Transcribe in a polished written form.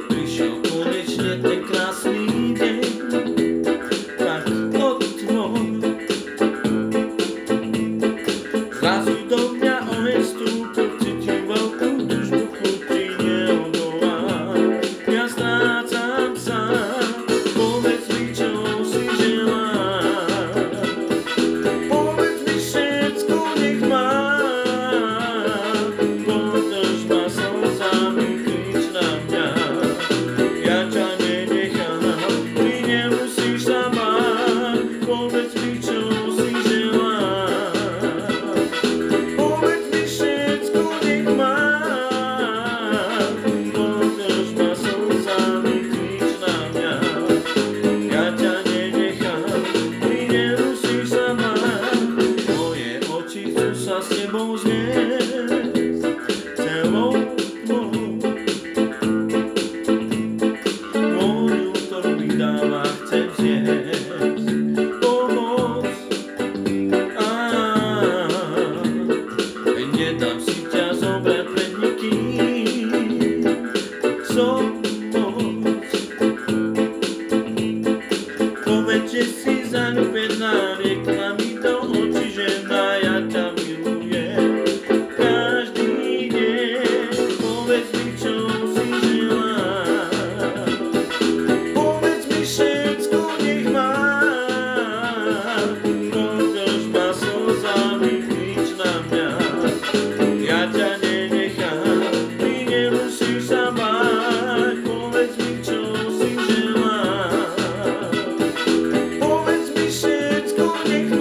Prišiel konečne ten krásny deň, tak otvor. Zrazu do mňa oheň vstúpil, cítim veľkú túžbu, chuti neodolám. Ja strácam sa, povedz mi, čo si želám. Povedz mi všetko, nech mám, podrž ma slzami, krič na mňa. Ja ťa nenechám, ty nemusíš sa báť, povedz mi, čo si želám. Povedz mi všetko, nech mám, podrž ma slzami, krič na mňa. Ja ťa nenechám, ty nemusíš sa báť. Moje oči chcú sa s tebou zniesť celou tmou. Vôňu, ktorú mi dáva, chcem zjesť. Pomoc, nedám si ťa zobrať pred nikým. Som moc. Povedz, že si zaľúbená, riekla mi do očí, že ja ťa milujem každý deň. Povedz mi, čo si želám. Povedz mi všetko, nech mám, podrž ma slzami, krič na mňa. Ja ťa nenechám, ty nemusíš sa báť, povedz mi, čo si želám. Povedz mi všetko, nech